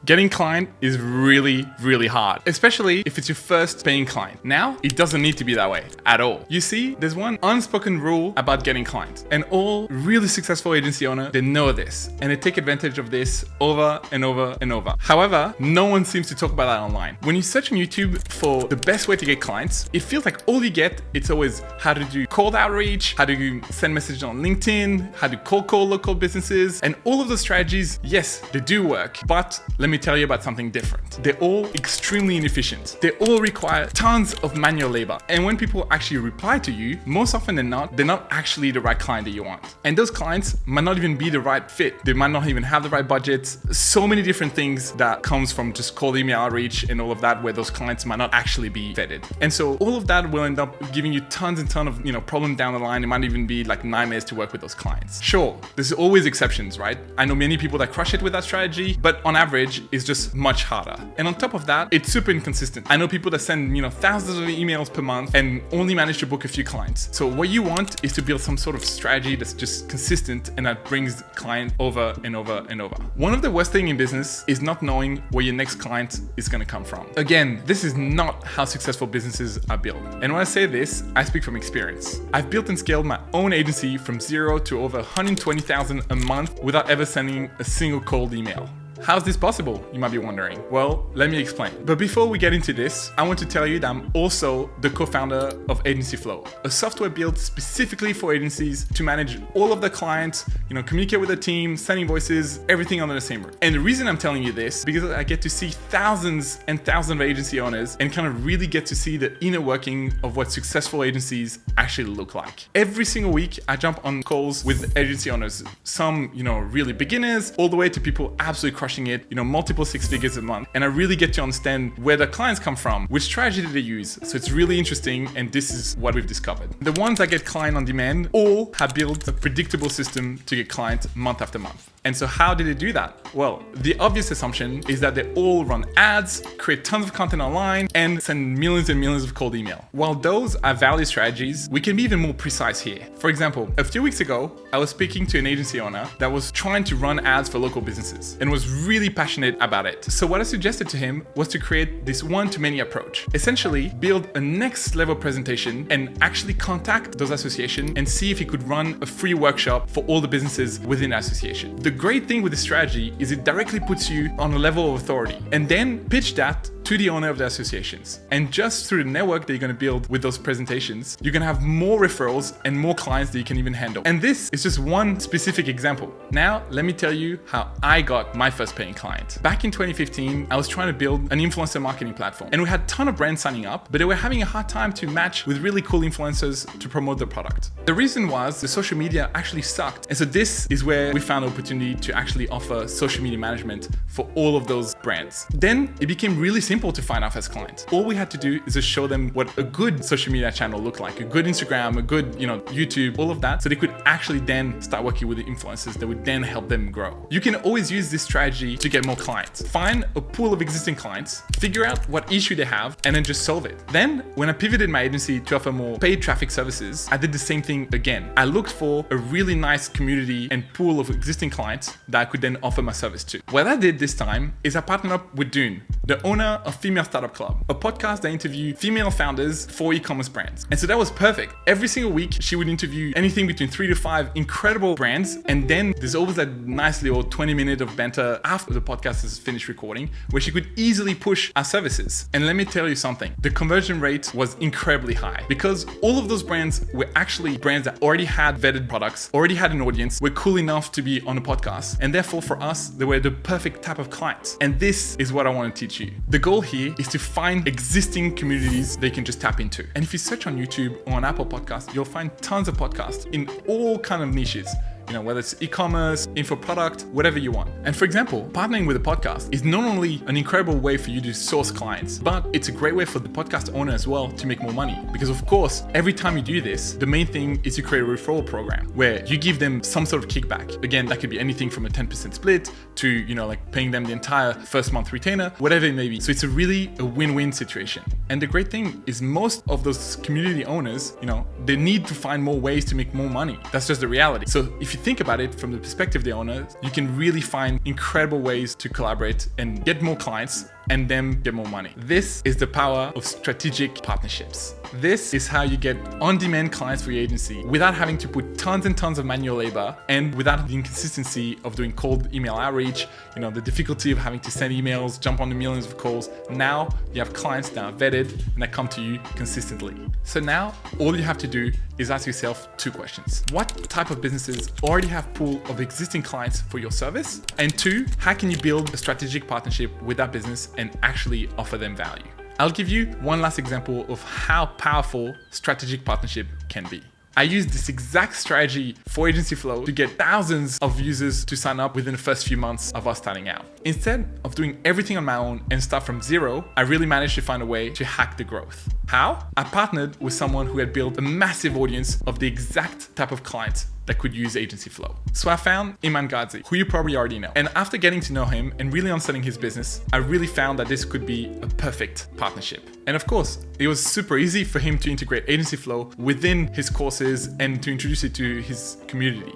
Getting client is really, really hard, especially if it's your first paying client. Now, it doesn't need to be that way at all. You see, there's one unspoken rule about getting clients, and all really successful agency owners, they know this, and they take advantage of this over and over and over. However, no one seems to talk about that online. When you search on YouTube for the best way to get clients, it feels like all you get, it's always how to do cold outreach, how to send messages on LinkedIn, how to cold call local businesses, and all of those strategies, yes, they do work, but let me tell you about something different. They're all extremely inefficient. They all require tons of manual labor. And when people actually reply to you, most often than not, they're not actually the right client that you want. And those clients might not even be the right fit. They might not even have the right budgets. So many different things that comes from just cold email outreach and all of that, where those clients might not actually be vetted. And so all of that will end up giving you tons and tons of, problems down the line. It might even be like nightmares to work with those clients. Sure, there's always exceptions, right? I know many people that crush it with that strategy, but on average, it's just much harder. And on top of that, it's super inconsistent. I know people that send, thousands of emails per month and only manage to book a few clients. So what you want is to build some sort of strategy that's just consistent and that brings client over and over and over. One of the worst things in business is not knowing where your next client is going to come from. Again, this is not how successful businesses are built. And when I say this, I speak from experience. I've built and scaled my own agency from zero to over 120,000 a month without ever sending a single cold email. How's this possible, you might be wondering? Well, let me explain. But before we get into this, I want to tell you that I'm also the co-founder of AgenciFlow, a software built specifically for agencies to manage all of the clients, communicate with the team, send invoices, everything under the same roof. And the reason I'm telling you this, because I get to see thousands and thousands of agency owners and kind of really get to see the inner working of what successful agencies actually look like. Every single week, I jump on calls with agency owners, some, really beginners, all the way to people absolutely crushing it, multiple six figures a month. And I really get to understand where the clients come from, which strategy do they use. So it's really interesting. And this is what we've discovered. The ones that get client on demand all have built a predictable system to get clients month after month. And so how did they do that? Well, the obvious assumption is that they all run ads, create tons of content online, and send millions and millions of cold email. While those are valid strategies, we can be even more precise here. For example, a few weeks ago, I was speaking to an agency owner that was trying to run ads for local businesses and was really passionate about it. So what I suggested to him was to create this one-to-many approach. Essentially, build a next level presentation and actually contact those associations and see if he could run a free workshop for all the businesses within the association. The great thing with this strategy is it directly puts you on a level of authority, and then pitch that to the owner of the associations. And just through the network that you're going to build with those presentations, you're going to have more referrals and more clients that you can even handle. And this is just one specific example. Now, let me tell you how I got my first paying client. Back in 2015, I was trying to build an influencer marketing platform, and we had a ton of brands signing up, but they were having a hard time to match with really cool influencers to promote their product. The reason was the social media actually sucked. And so this is where we found an opportunity to actually offer social media management for all of those brands. Then it became really simple to find our first client. All we had to do is just show them what a good social media channel looked like, a good Instagram, a good, YouTube, all of that, so they could actually then start working with the influencers that would then help them grow. You can always use this strategy to get more clients. Find a pool of existing clients, figure out what issue they have, and then just solve it. Then, when I pivoted my agency to offer more paid traffic services, I did the same thing again. I looked for a really nice community and pool of existing clients that I could then offer my service to. What I did this time is I partnered up with Dune, the owner of Female Startup Club, a podcast that interviewed female founders for e-commerce brands. And so that was perfect. Every single week, she would interview anything between 3 to 5 incredible brands. And then there's always that nice little 20-minute of banter after the podcast is finished recording, where she could easily push our services. And let me tell you something, the conversion rate was incredibly high because all of those brands were actually brands that already had vetted products, already had an audience, were cool enough to be on a podcast. And therefore for us, they were the perfect type of clients. And this is what I want to teach you. The goal here is to find existing communities they can just tap into. And if you search on YouTube or on Apple Podcasts, you'll find tons of podcasts in all kind of niches. Whether it's e-commerce, info product, whatever you want. And for example, partnering with a podcast is not only an incredible way for you to source clients, but it's a great way for the podcast owner as well to make more money. Because of course, every time you do this, the main thing is you create a referral program where you give them some sort of kickback. Again, that could be anything from a 10% split to, like paying them the entire first month retainer, whatever it may be. So it's a win-win situation. And the great thing is most of those community owners, they need to find more ways to make more money. That's just the reality. So if you you think about it from the perspective of the owner, you can really find incredible ways to collaborate and get more clients and then get more money. This is the power of strategic partnerships. This is how you get on-demand clients for your agency without having to put tons and tons of manual labor and without the inconsistency of doing cold email outreach, the difficulty of having to send emails, jump on the millions of calls. Now you have clients that are vetted and that come to you consistently. So now all you have to do is ask yourself 2 questions. What type of businesses already have pool of existing clients for your service? And 2, how can you build a strategic partnership with that business and actually offer them value? I'll give you one last example of how powerful strategic partnership can be. I used this exact strategy for AgenciFlow to get thousands of users to sign up within the first few months of us starting out. Instead of doing everything on my own and start from zero, I really managed to find a way to hack the growth. How? I partnered with someone who had built a massive audience of the exact type of clients that could use AgenciFlow. So I found Iman Gadzi, who you probably already know. And after getting to know him and really understanding his business, I really found that this could be a perfect partnership. And of course, it was super easy for him to integrate AgenciFlow within his courses and to introduce it to his community.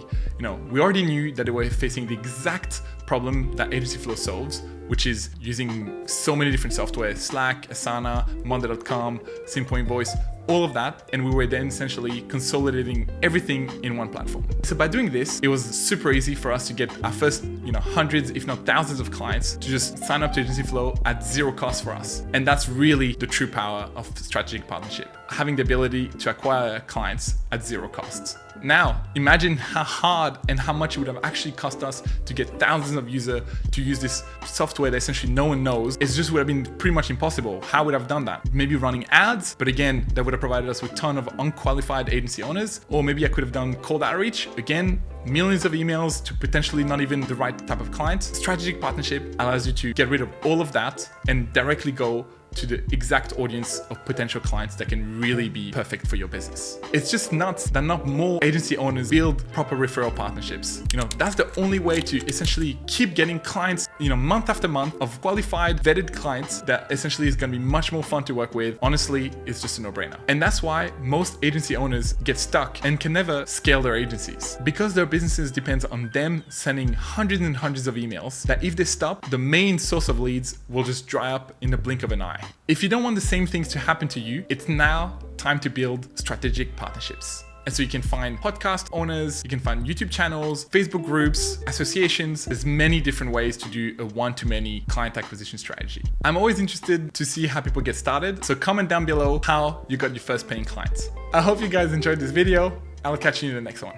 We already knew that they were facing the exact problem that AgenciFlow solves, which is using so many different software, Slack, Asana, Monday.com, SimpleInvoices, all of that, and we were then essentially consolidating everything in one platform. So by doing this, it was super easy for us to get our first, hundreds, if not thousands of clients to just sign up to AgenciFlow at zero cost for us. And that's really the true power of strategic partnership, having the ability to acquire clients at zero costs. Now, imagine how hard and how much it would have actually cost us to get thousands of users to use this software that essentially no one knows. It just would have been pretty much impossible. How would I have done that? Maybe running ads, but again, that would have provided us with a ton of unqualified agency owners. Or maybe I could have done cold outreach. Again, millions of emails to potentially not even the right type of client. Strategic partnership allows you to get rid of all of that and directly go to the exact audience of potential clients that can really be perfect for your business. It's just nuts that not more agency owners build proper referral partnerships. That's the only way to essentially keep getting clients, month after month of qualified, vetted clients that essentially is going to be much more fun to work with. Honestly, it's just a no-brainer. And that's why most agency owners get stuck and can never scale their agencies because their businesses depends on them sending hundreds and hundreds of emails that if they stop, the main source of leads will just dry up in the blink of an eye. If you don't want the same things to happen to you, it's now time to build strategic partnerships. And so you can find podcast owners, you can find YouTube channels, Facebook groups, associations. There's many different ways to do a one-to-many client acquisition strategy. I'm always interested to see how people get started. So comment down below how you got your first paying clients. I hope you guys enjoyed this video. I'll catch you in the next one.